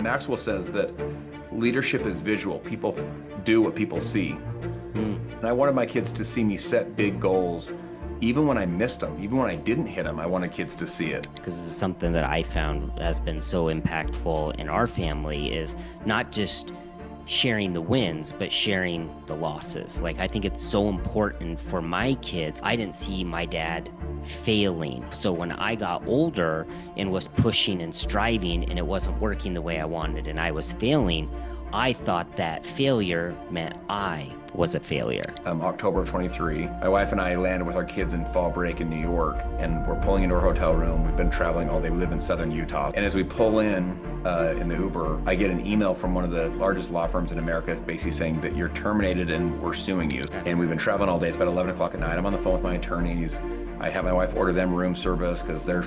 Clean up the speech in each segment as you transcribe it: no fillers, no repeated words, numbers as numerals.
Maxwell says that leadership is visual. People do what people see. And I wanted my kids to see me set big goals, even when I missed them, even when I didn't hit them. I wanted kids to see it. Because this is something that I found has been so impactful in our family, is not just sharing the wins, but sharing the losses. Like, I think it's so important for my kids. I didn't see my dad failing. So when I got older and was pushing and striving and it wasn't working the way I wanted and I was failing, I thought that failure meant I was a failure. October of 23, my wife and I landed with our kids in fall break in New York, and we're pulling into our hotel room. We've been traveling all day. We live in southern Utah. And as we pull in the Uber, I get an email from one of the largest law firms in America basically saying that you're terminated and we're suing you. And we've been traveling all day. It's about 11 o'clock at night. I'm on the phone with my attorneys. I have my wife order them room service because they're,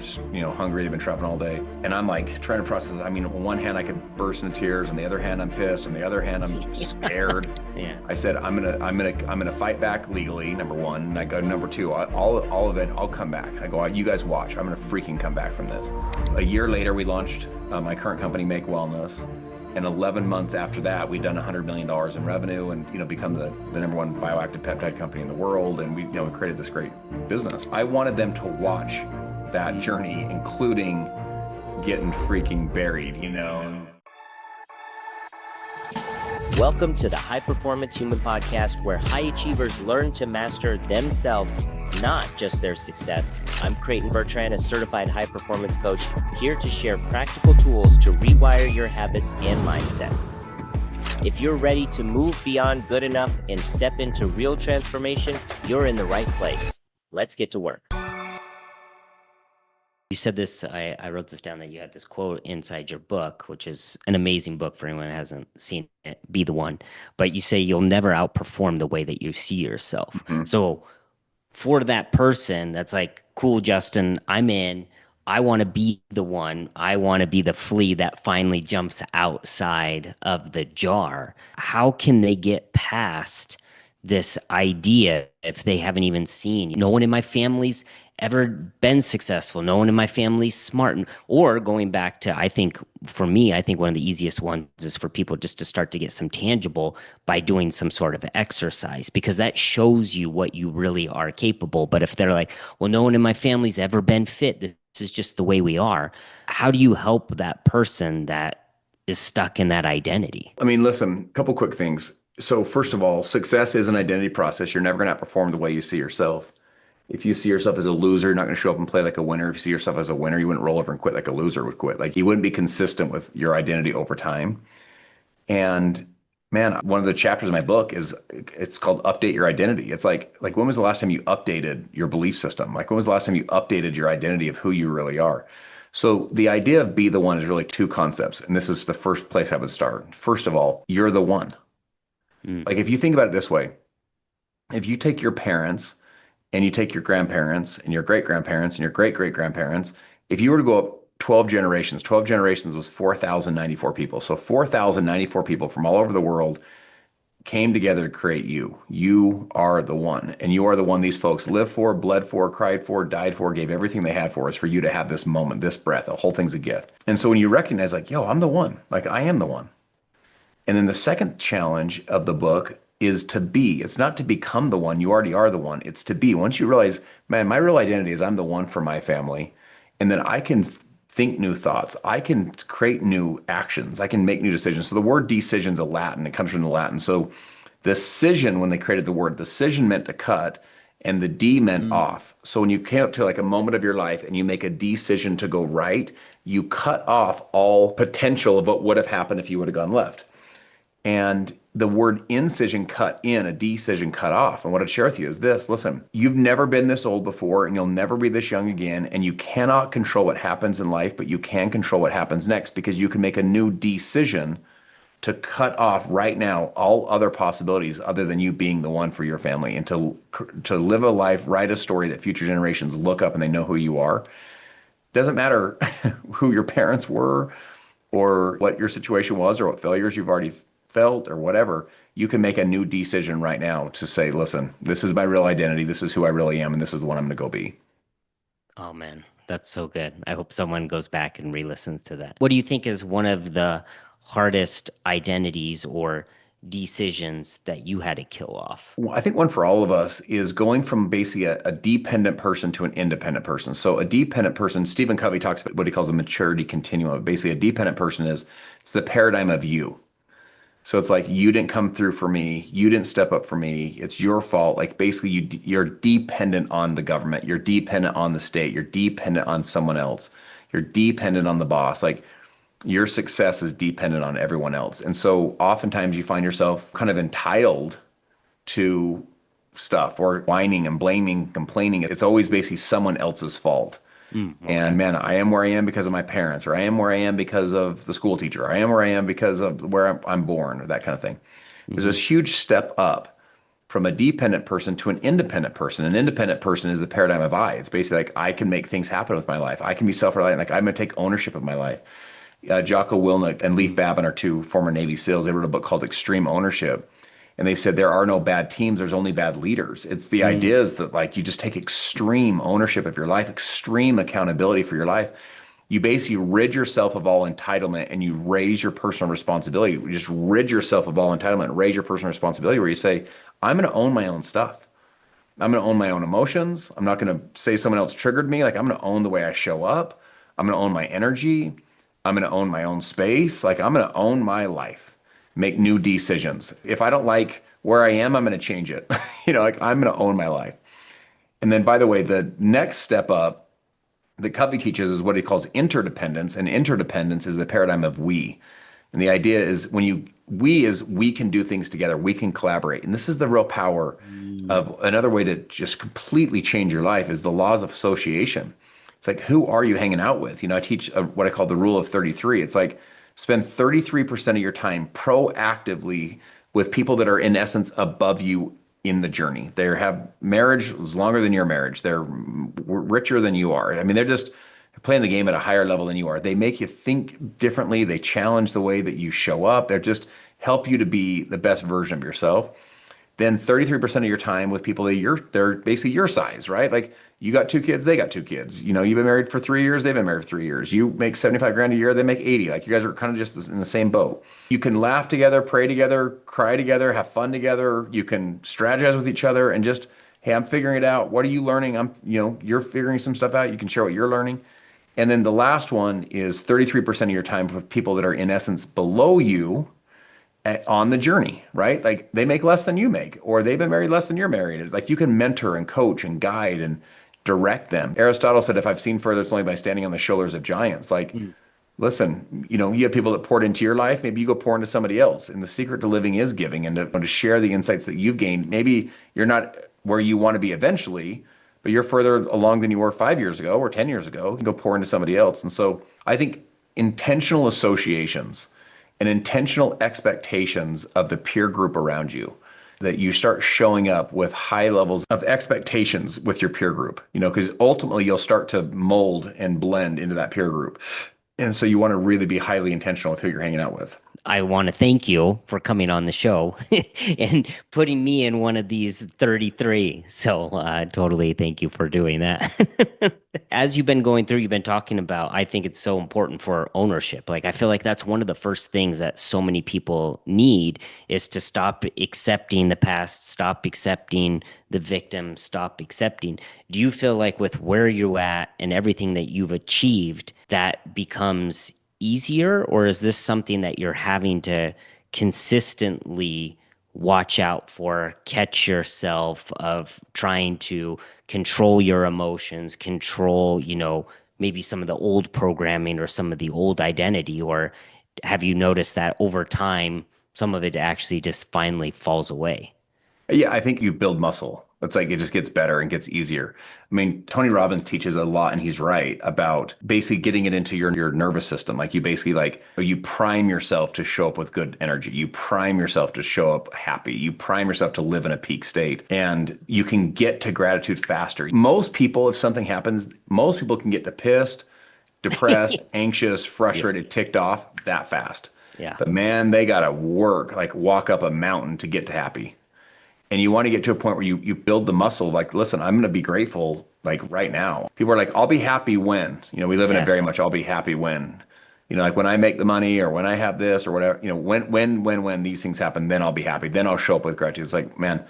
hungry. They've been traveling all day. And I'm like trying to process. I mean, on one hand, I could burst into tears. On the other hand, I'm pissed. On the other hand, I'm scared. Yeah. I said, I'm gonna fight back legally, number one. And I go, number two, all of it, I'll come back. I go, you guys watch. I'm gonna freaking come back from this. A year later, we launched my current company, Make Wellness. And 11 months after that, we'd done $100 million in revenue and become the number one bioactive peptide company in the world. And we created this great business. I wanted them to watch that journey, including getting freaking buried, Welcome to the High Performance Human Podcast, where high achievers learn to master themselves, not just their success. I'm Creighton Bertrand, a certified high performance coach, here to share practical tools to rewire your habits and mindset. If you're ready to move beyond good enough and step into real transformation, you're in the right place. Let's get to work. You said this, I wrote this down, that you had this quote inside your book, which is an amazing book for anyone who hasn't seen it, Be the One. But you say you'll never outperform the way that you see yourself. Mm-hmm. So for that person that's like, cool, Justin, I'm in. I want to be the one. I want to be the flea that finally jumps outside of the jar. How can they get past this idea if they haven't even seen? No one in my family's ever been successful. No one in my family's smart. Or going back to, I think for me, I think one of the easiest ones is for people just to start to get some tangible by doing some sort of exercise, because that shows you what you really are capable. But if they're like, well, no one in my family's ever been fit, this is just the way we are. How do you help that person that is stuck in that identity? I mean, listen, a couple quick things. So first of all, success is an identity process. You're never going to outperform the way you see yourself. If you see yourself as a loser, you're not going to show up and play like a winner. If you see yourself as a winner, you wouldn't roll over and quit like a loser would quit. Like, you wouldn't be consistent with your identity over time. And man, one of the chapters of my book it's called Update Your Identity. It's like when was the last time you updated your belief system? Like, when was the last time you updated your identity of who you really are? So the idea of Be the One is really two concepts. And this is the first place I would start. First of all, you're the one. Like, if you think about it this way, if you take your parents and you take your grandparents and your great-grandparents and your great-great-grandparents, if you were to go up 12 generations was 4,094 people. So 4,094 people from all over the world came together to create you. You are the one. And you are the one these folks lived for, bled for, cried for, died for, gave everything they had for us, for you to have this moment, this breath. The whole thing's a gift. And so when you recognize, like, yo, I'm the one. Like, I am the one. And then the second challenge of the book is to be. It's not to become the one. You already are the one. It's to be. Once you realize, man, my real identity is I'm the one for my family, and then I can think new thoughts. I can create new actions. I can make new decisions. So the word decision is a Latin. It comes from the Latin. So decision, when they created the word, decision meant to cut, and the D meant off. So when you came up to like a moment of your life and you make a decision to go right, you cut off all potential of what would have happened if you would have gone left. And the word incision, cut in, a decision, cut off. And what I'd share with you is this: listen, you've never been this old before, and you'll never be this young again. And you cannot control what happens in life, but you can control what happens next, because you can make a new decision to cut off right now all other possibilities other than you being the one for your family, and to live a life, write a story that future generations look up and they know who you are. Doesn't matter who your parents were or what your situation was or what failures you've already felt or whatever. You can make a new decision right now to say, listen, this is my real identity. This is who I really am. And this is the one I'm going to go be. Oh man, That's so good. I hope someone goes back and re-listens to that. What do you think is one of the hardest identities or decisions that you had to kill off? Well, I think one for all of us is going from basically a dependent person to an independent person. So a dependent person, Stephen Covey talks about what he calls a maturity continuum. Basically, a dependent person is it's the paradigm of you. So it's like you didn't come through for me, you didn't step up for me. It's your fault. Like basically, you're dependent on the government, you're dependent on the state, you're dependent on someone else, you're dependent on the boss. Like your success is dependent on everyone else. And so oftentimes you find yourself kind of entitled to stuff or whining and blaming, complaining. It's always basically someone else's fault. Okay. And man, I am where I am because of my parents, or I am where I am because of the school teacher, or I am where I am because of where I'm born, or that kind of thing. There's this huge step up from a dependent person to an independent person. An independent person is the paradigm of I. It's basically like I can make things happen with my life. I can be self-reliant. Like I'm going to take ownership of my life. Jocko Willink and Leif Babin are two former Navy SEALs. They wrote a book called Extreme Ownership. And they said there are no bad teams, there's only bad leaders. It's the idea is that like you just take extreme ownership of your life, extreme accountability for your life. You basically rid yourself of all entitlement and you raise your personal responsibility. You just rid yourself of all entitlement and raise your personal responsibility where you say, I'm going to own my own stuff. I'm going to own my own emotions. I'm not going to say someone else triggered me. Like I'm going to own the way I show up. I'm going to own my energy. I'm going to own my own space. Like I'm going to own my life, make new decisions. If I don't like where I am, I'm going to change it. Like I'm going to own my life. And then, by the way, the next step up that Covey teaches is what he calls interdependence. And interdependence is the paradigm of we. And the idea is we can do things together. We can collaborate. And this is the real power of another way to just completely change your life is the laws of association. It's like, who are you hanging out with? I teach what I call the rule of 33. It's like, spend 33% of your time proactively with people that are in essence above you in the journey. They have marriage is longer than your marriage. They're richer than you are. I mean, they're just playing the game at a higher level than you are. They make you think differently. They challenge the way that you show up. They're just help you to be the best version of yourself. Then 33% of your time with people that they're basically your size, right? Like you got two kids, they got two kids. You've been married for 3 years, they've been married for 3 years. You make 75 grand a year, they make 80. Like you guys are kind of just in the same boat. You can laugh together, pray together, cry together, have fun together. You can strategize with each other and just, hey, I'm figuring it out. What are you learning? You're figuring some stuff out. You can share what you're learning. And then the last one is 33% of your time with people that are in essence below you on the journey, right? Like they make less than you make, or they've been married less than you're married. Like you can mentor and coach and guide and direct them. Aristotle said, if I've seen further, it's only by standing on the shoulders of giants. Like, listen, you have people that poured into your life. Maybe you go pour into somebody else. And the secret to living is giving and to share the insights that you've gained. Maybe you're not where you want to be eventually, but you're further along than you were 5 years ago or 10 years ago. You can go pour into somebody else. And so I think intentional associations and intentional expectations of the peer group around you, that you start showing up with high levels of expectations with your peer group, because ultimately you'll start to mold and blend into that peer group. And so you want to really be highly intentional with who you're hanging out with. I want to thank you for coming on the show and putting me in one of these 33. So totally thank you for doing that. As you've been going through, you've been talking about, I think it's so important for ownership. Like, I feel like that's one of the first things that so many people need is to stop accepting the past, stop accepting the victim, stop accepting. Do you feel like with where you're at and everything that you've achieved, that becomes easier, or is this something that you're having to consistently watch out for, catch yourself of trying to control your emotions, control, maybe some of the old programming or some of the old identity? Or have you noticed that over time, some of it actually just finally falls away? Yeah, I think you build muscle. It's like it just gets better and gets easier. I mean, Tony Robbins teaches a lot, and he's right about basically getting it into your nervous system. Like you basically you prime yourself to show up with good energy. You prime yourself to show up happy. You prime yourself to live in a peak state, and you can get to gratitude faster. Most people, if something happens, most people can get to pissed, depressed, anxious, frustrated, ticked off that fast. Yeah. But man, they gotta work, like walk up a mountain to get to happy. And you want to get to a point where you build the muscle, like, listen, I'm going to be grateful like right now. People are like, I'll be happy when, we live in a very much, Yes. I'll be happy when, like when I make the money or when I have this or whatever, when these things happen, then I'll be happy. Then I'll show up with gratitude. It's like, man,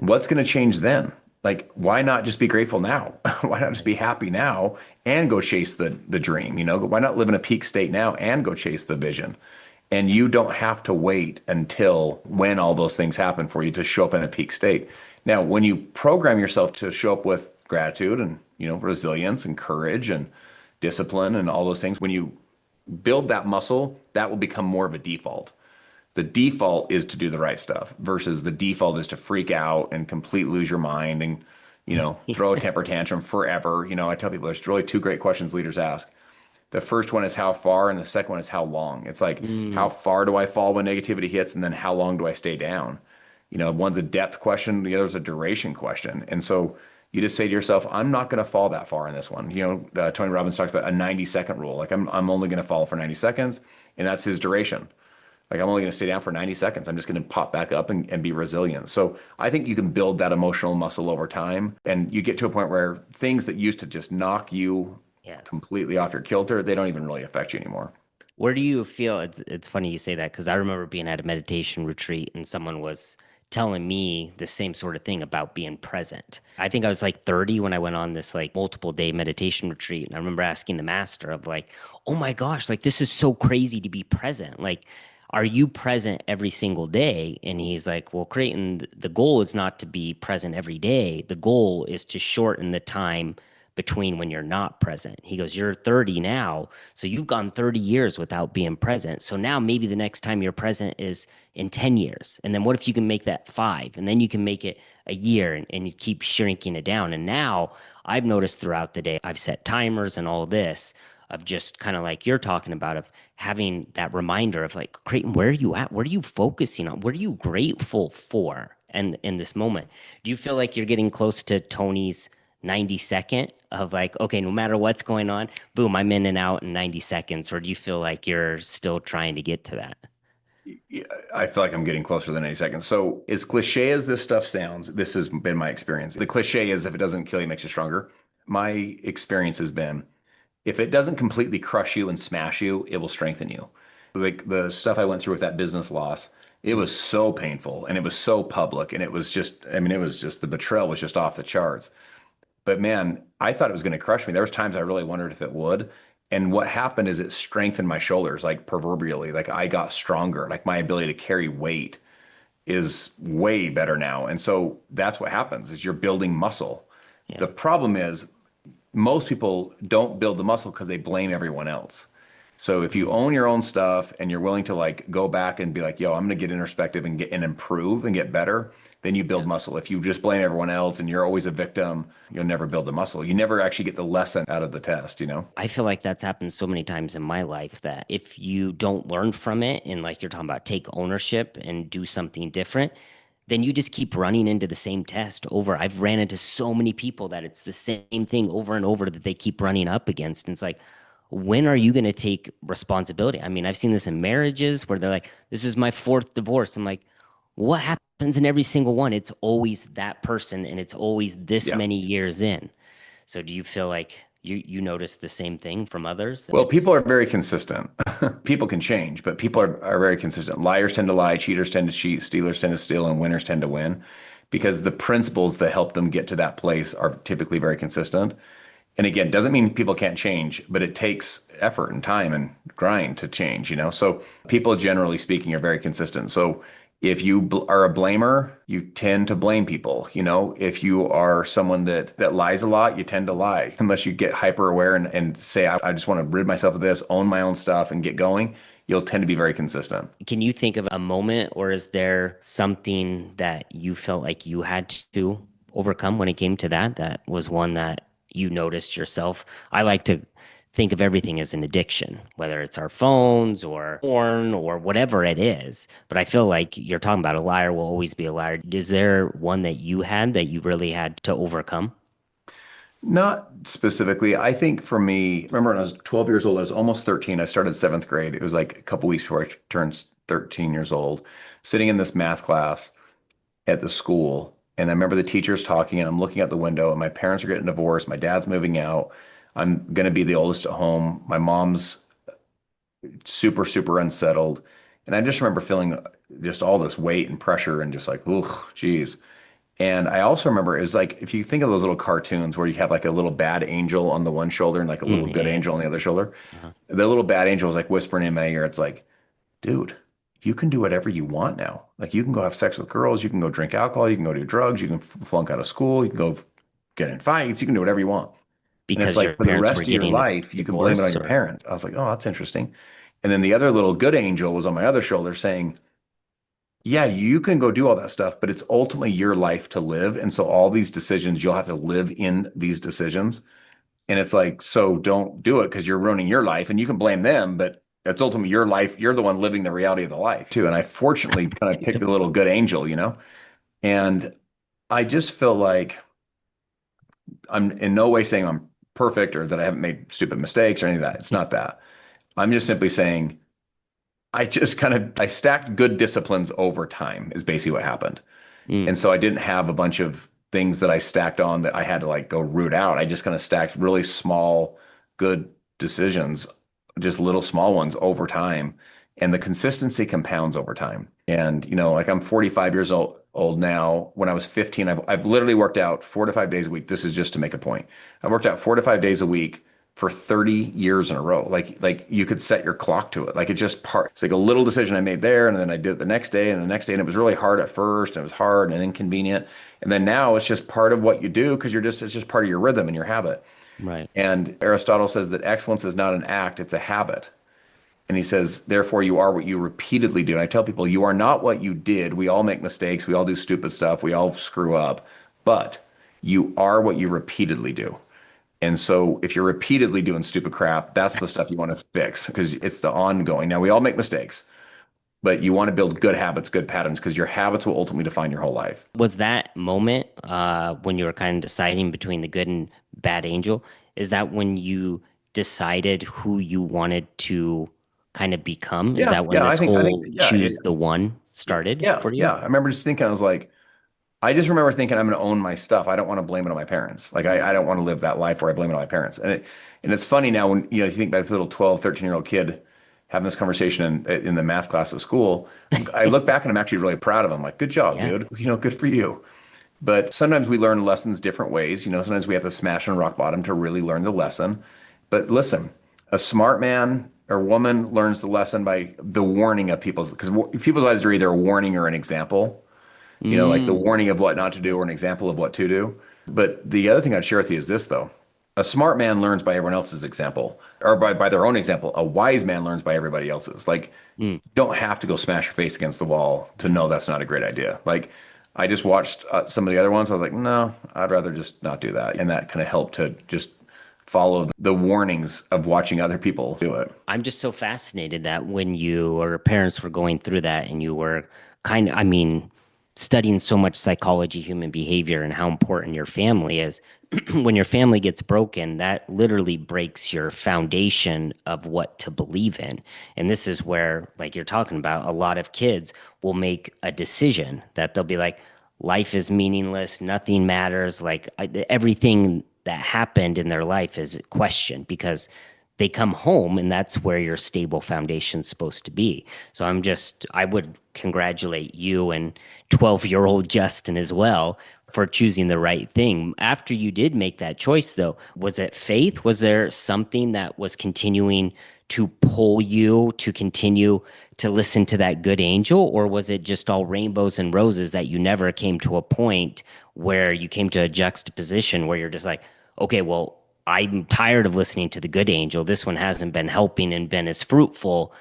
what's going to change then? Like, why not just be grateful now? Why not just be happy now and go chase the dream? Why not live in a peak state now and go chase the vision? And you don't have to wait until when all those things happen for you to show up in a peak state. Now, when you program yourself to show up with gratitude and, resilience and courage and discipline and all those things, when you build that muscle, that will become more of a default. The default is to do the right stuff versus the default is to freak out and completely lose your mind and, throw a temper tantrum forever. I tell people there's really two great questions leaders ask. The first one is how far, and the second one is how long. It's like, how Mm, far do I fall when negativity hits? And then how long do I stay down? One's a depth question, the other's a duration question. And so you just say to yourself, I'm not going to fall that far in this one. Tony Robbins talks about a 90-second rule. Like I'm only going to fall for 90 seconds, and that's his duration. Like I'm only going to stay down for 90 seconds. I'm just going to pop back up and be resilient. So I think you can build that emotional muscle over time, and you get to a point where things that used to just knock you yes. completely off your kilter, they don't even really affect you anymore. Where do you feel it's funny you say that because I remember being at a meditation retreat and someone was telling me the same sort of thing about being present. I think I was like 30 when I went on this like multiple day meditation retreat. And I remember asking the master of like, oh my gosh, like this is so crazy to be present. Like, are you present every single day? And he's like, well, Creighton, the goal is not to be present every day. The goal is to shorten the time between when you're not present. He goes, you're 30 now, so you've gone 30 years without being present. So now maybe the next time you're present is in 10 years. And then what if you can make that 5? And then you can make it a year and you keep shrinking it down. And now I've noticed throughout the day, I've set timers and all this of just kind of like you're talking about of having that reminder of like, Creighton, where are you at? What are you focusing on? What are you grateful for? And in this moment, do you feel like you're getting close to Tony's 90-second of like, okay, no matter what's going on, boom, I'm in and out in 90 seconds? Or do you feel like you're still trying to get to that? Yeah, I feel like I'm getting closer than 80 seconds. So, as cliche as this stuff sounds, this has been my experience. The cliche is if it doesn't kill you, it makes you stronger. My experience has been if it doesn't completely crush you and smash you, it will strengthen you. Like the stuff I went through with that business loss, it was so painful and it was so public. And it was just, I mean, it was just the betrayal was just off the charts. But man, I thought it was going to crush me. There was times I really wondered if it would. And what happened is it strengthened my shoulders, like proverbially, like I got stronger, like my ability to carry weight is way better now. And so that's what happens is you're building muscle. Yeah. The problem is most people don't build the muscle because they blame everyone else. So if you Mm, own your own stuff and you're willing to like go back and be like, yo, I'm going to get introspective and get and improve and get better, then you build yeah. muscle. If you just blame everyone else and you're always a victim, you'll never build the muscle. You never actually get the lesson out of the test. I feel like that's happened so many times in my life that if you don't learn from it and like you're talking about take ownership and do something different, then you just keep running into the same test over. I've ran into so many people that it's the same thing over and over that they keep running up against. And it's like, when are you going to take responsibility? I mean, I've seen this in marriages where they're like, this is my fourth divorce. I'm like, what happens in every single one? It's always that person and it's always this Yeah. many years in. So do you feel like you notice the same thing from others that Well, people it's are very consistent. People can change, but people are very consistent. Liars tend to lie, cheaters tend to cheat, stealers tend to steal, and winners tend to win because the principles that help them get to that place are typically very consistent. And again, doesn't mean people can't change, but it takes effort and time and grind to change. So people generally speaking are very consistent. So if you are a blamer, you tend to blame people. If you are someone that lies a lot, you tend to lie unless you get hyper aware and say, I just want to rid myself of this, own my own stuff and get going. You'll tend to be very consistent. can you think of a moment or is there something that you felt like you had to overcome when it came to that that was one that you noticed yourself? I like to think of everything as an addiction, whether it's our phones or porn or whatever it is. But I feel like you're talking about a liar will always be a liar. Is there one that you had that you really had to overcome? Not specifically. I think for me, remember when I was 12 years old, I was almost 13. I started seventh grade. It was like a couple weeks before I turned 13 years old, sitting in this math class. at the school. And I remember the teachers talking, and I'm looking out the window, and my parents are getting divorced. My dad's moving out. I'm going to be the oldest at home. My mom's super, super unsettled. And I just remember feeling just all this weight and pressure and just like, oh, geez. And I also remember it was like, if you think of those little cartoons where you have like a little bad angel on the one shoulder and like a little good Yeah. angel on the other shoulder, Uh-huh. the little bad angel was like whispering in my ear. It's like, dude, you can do whatever you want now. Like you can go have sex with girls, you can go drink alcohol, you can go do drugs, you can flunk out of school, you can go get in fights, you can do whatever you want. And it's Because your like for the parents rest were of your getting a life, you can blame it on divorce, your or parents. I was like, oh, that's interesting. And then the other little good angel was on my other shoulder saying, yeah, you can go do all that stuff, but it's ultimately your life to live. And so all these decisions, you'll have to live in these decisions. And it's like, so don't do it because you're ruining your life and you can blame them, but it's ultimately your life. You're the one living the reality of the life too. And I fortunately kind that's of a picked good a little point. good angel, and I just feel like I'm in no way saying I'm perfect or that I haven't made stupid mistakes or any of that. It's not that. I'm just simply saying I stacked good disciplines over time is basically what happened. Mm, And so I didn't have a bunch of things that I stacked on that I had to like go root out. I just kind of stacked really small, good decisions, just little small ones over time. And the consistency compounds over time. And, like I'm 45 years old now. When I was 15, I've literally worked out 4 to 5 days a week. This is just to make a point. I worked out 4 to 5 days a week for 30 years in a row. Like you could set your clock to it. Like it's like a little decision I made there and then I did it the next day and the next day. And it was really hard at first and it was hard and inconvenient. And then now it's just part of what you do because it's just part of your rhythm and your habit. right. And Aristotle says that excellence is not an act, it's a habit. And he says, therefore, you are what you repeatedly do. And I tell people, you are not what you did. We all make mistakes. We all do stupid stuff. We all screw up. But you are what you repeatedly do. And so if you're repeatedly doing stupid crap, that's the stuff you want to fix because it's the ongoing. Now, we all make mistakes, but you want to build good habits, good patterns because your habits will ultimately define your whole life. Was that moment when you were kind of deciding between the good and bad angel? Is that when you decided who you wanted to kind of become? Is Yeah, that when yeah, this I think, whole yeah, choose the one started yeah, for you? yeah. I remember just thinking, I just remember thinking I'm going to own my stuff. I don't want to blame it on my parents. Like I don't want to live that life where I blame it on my parents. And it's funny now when you think about this little 12, 13-year-old kid having this conversation in the math class at school. I look back and I'm actually really proud of him. Like, good job, Yeah. dude. Good for you. But sometimes we learn lessons different ways. Sometimes we have to smash on rock bottom to really learn the lesson. But listen, a smart man or woman learns the lesson by the warning of because people's lives are either a warning or an example, like the Mm, warning of what not that's to do good. or an example of what to do. But the other thing I'd share with you is this, though. A smart man learns by everyone else's example or by their own example. A wise man learns by everybody else's. Like, Mm. you don't have to go smash your face against the wall to know that's not a great idea. Like, I just watched some of the other ones. I was like, no, I'd rather just not do that. And that kind of helped to just follow the warnings of watching other people do it. I'm just so fascinated that when you or parents were going through that and you were kind of, I mean, studying so much psychology, human behavior, and how important your family is. When your family gets broken, that literally breaks your foundation of what to believe in. And this is where, like you're talking about, a lot of kids will make a decision that they'll be like, life is meaningless, nothing matters. Like everything that happened in their life is questioned because they come home and that's where your stable foundation's supposed to be. So I would congratulate you and 12-year-old Justin as well for choosing the right thing. After you did make that choice though, was it faith? Was there something that was continuing to pull you to continue to listen to that good angel, or was it just all rainbows and roses that you never came to a point where you came to a juxtaposition where you're just like, okay, well, I'm tired of listening to the good angel. This one hasn't been helping and been as fruitful.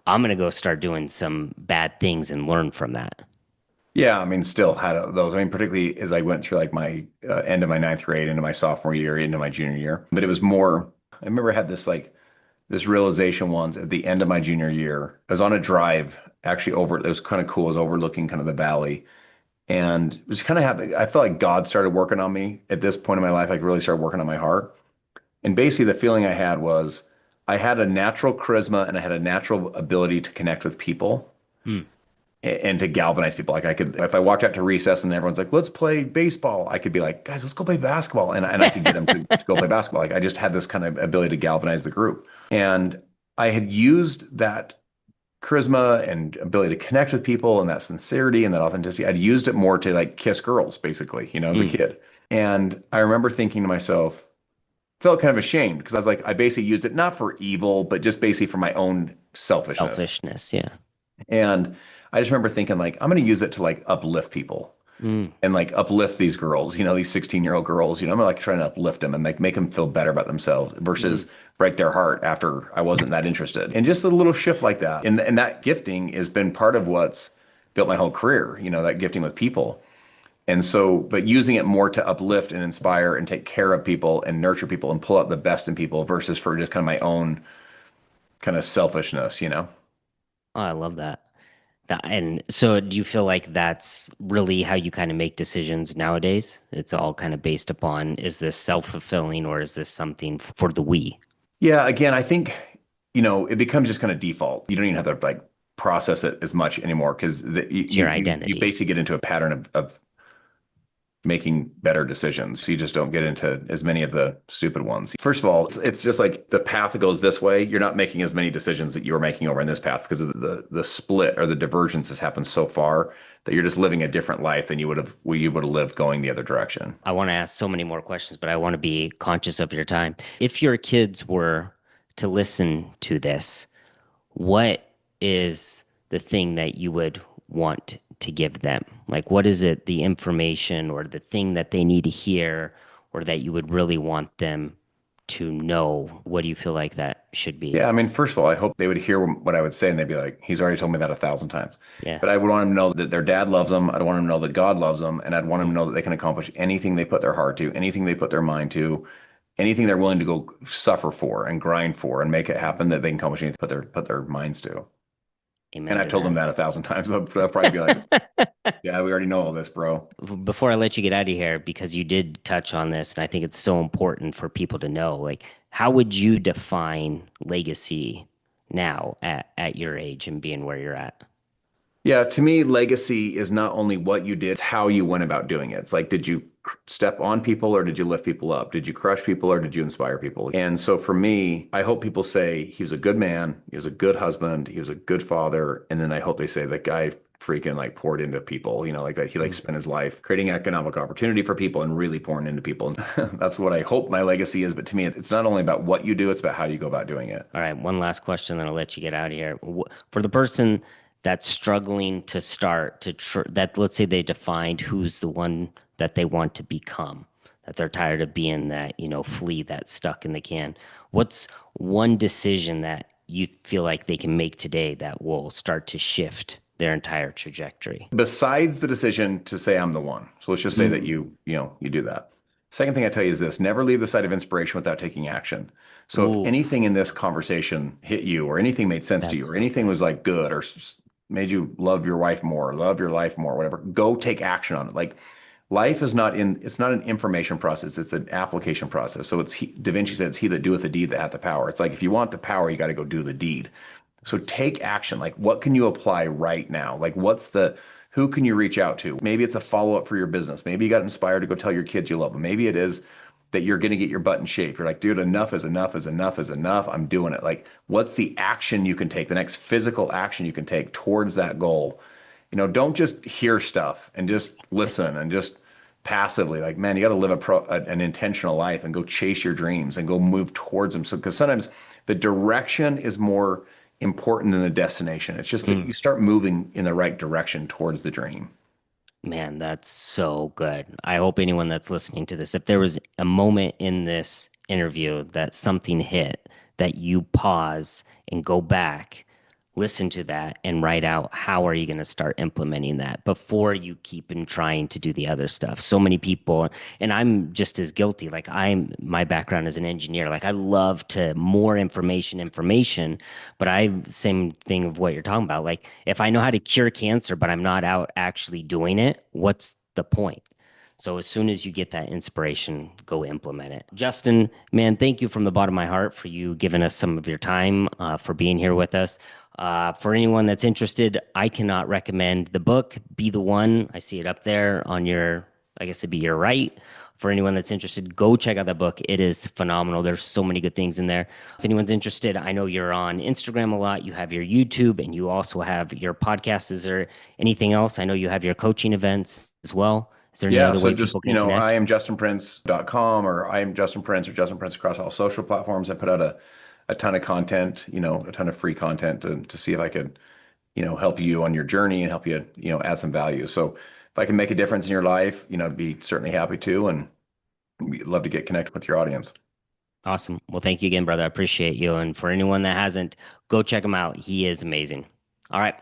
I'm going to go start doing some bad things and learn from that. Yeah, I mean, still had those. I mean, particularly as I went through like my end of my ninth grade, into my sophomore year, into my junior year. But it was more, I remember I had this realization once at the end of my junior year. I was on a drive actually it was kind of cool. I was overlooking kind of the valley. And it was kind of having, I felt like God started working on me at this point in my life, like really started working on my heart. And basically, the feeling I had was I had a natural charisma and I had a natural ability to connect with people. Hmm. and to galvanize people. Like I could, if I walked out to recess and everyone's like, let's play baseball, I could be like, guys, let's go play basketball. And I could get them to go play basketball. Like I just had this kind of ability to galvanize the group. And I had used that charisma and ability to connect with people and that sincerity and that authenticity. I'd used it more to like kiss girls, basically, as a Mm, kid. And I remember thinking to myself, felt kind of ashamed because I was like, I basically used it not for evil, but just basically for my own selfishness. selfishness. Yeah. And I just remember thinking like, I'm going to use it to like uplift people Mm, and like uplift these girls, these 16-year-old girls, I'm like trying to uplift them and make them feel better about themselves mm, versus break their heart after I wasn't that interested. And just a little shift like that. And that gifting has been part of what's built my whole career, that gifting with people. And so, but using it more to uplift and inspire and take care of people and nurture people and pull out the best in people versus for just kind of my own kind of selfishness. oh, I love that. And so do you feel like that's really how you kind of make decisions nowadays? It's all kind of based upon, is this self-fulfilling or is this something for the we? Yeah, again, I think, it becomes just kind of default. You don't even have to like process it as much anymore because you, It's your you you you identity. basically get into a pattern of making better decisions. So you just don't get into as many of the stupid ones. First of all, it's just like the path that goes this way. You're not making as many decisions that you were making over in this path because of the split or the divergence has happened so far that you're just living a different life than you would have lived going the other direction. I want to ask so many more questions, but I want to be conscious of your time. If your kids were to listen to this, what is the thing that you would want to give them? Like, what is it, the information or the thing that they need to hear or that you would really want them to know? What do you feel like that should be? Yeah, I mean, first of all, I hope they would hear what I would say and they'd be like, he's already told me that 1,000 times. Yeah. But I would want them to know that their dad loves them. I'd want them to know that God loves them. And I'd want them to know that they can accomplish anything they put their heart to, anything they put their mind to, anything they're willing to go suffer for and grind for and make it happen that they can accomplish anything they put their minds to. And Amen I've to told them that 1,000 times. They'll probably be like, that. yeah, we already know all this, bro. Before I let you get out of here, because you did touch on this, and I think it's so important for people to know, like, how would you define legacy now at your age and being where you're at? Yeah, to me, legacy is not only what you did, it's how you went about doing it. It's like, did you step on people or did you lift people up? Did you crush people or did you inspire people? And so for me, I hope people say he was a good man, he was a good husband, he was a good father. And then I hope they say that guy freaking like poured into people, like that he like Mm. spent his life creating economic opportunity for people and really pouring into people. And that's what I hope my legacy is. But to me, it's not only about what you do, it's about how you go about doing it. All right, one last question, then I'll let you get out of here. For the person that's struggling to start that, let's say they defined who's the one that they want to become, that they're tired of being that, flea that's stuck in the can. What's one decision that you feel like they can make today that will start to shift their entire trajectory? Besides the decision to say I'm the one. So let's just say that Mm. you do that. Second thing I tell you is this, never leave the site of inspiration without taking action. So if Ooh, anything in this conversation hit you or anything made sense to you or that's anything was like good or made you love your wife more, love your life more, whatever, go take action on it. Like life is it's not an information process, it's an application process. So Da Vinci said it's he that doeth the deed that hath the power. It's like if you want the power, you got to go do the deed. So take action. Like, what can you apply right now? Like, who can you reach out to? Maybe it's a follow up for your business. Maybe you got inspired to go tell your kids you love them. Maybe it is that you're going to get your butt in shape. You're like, dude, enough is enough is enough is enough. I'm doing it. Like, what's the action you can take, the next physical action you can take towards that goal? Don't just hear stuff and just listen and just passively. Like, man, you got to live an intentional life and go chase your dreams and go move towards them. So, because sometimes the direction is more important than the destination. It's just that mm. you start moving in the right direction towards the dream. Man, that's so good. I hope anyone that's listening to this, if there was a moment in this interview that something hit, that you pause and go back, listen to that, and write out how are you going to start implementing that before you keep in trying to do the other stuff. So many people, and I'm just as guilty. Like my background as an engineer. Like I love to more information, but same thing of what you're talking about. Like if I know how to cure cancer, but I'm not out actually doing it, what's the point? So as soon as you get that inspiration, go implement it. Justin, man, thank you from the bottom of my heart for you giving us some of your time, for being here with us. For anyone that's interested, I cannot recommend the book, Be the One. I see it up there on your, I guess it'd be your right. For anyone that's interested, go check out that book. It is phenomenal. There's so many good things in there. If anyone's interested, I know you're on Instagram a lot. You have your YouTube and you also have your podcast. Is there anything else? I know you have your coaching events as well. Is there any Yeah, other so way just, people can I connect? am justinprince.com, or I am Justin Prince, or Justin Prince across all social platforms. I put out a ton of content, a ton of free content to see if I could, help you on your journey and help you, add some value. So if I can make a difference in your life, I'd be certainly happy to, and we'd love to get connected with your audience. Awesome. Well, thank you again, brother. I appreciate you. And for anyone that hasn't, go check him out. He is amazing. All right.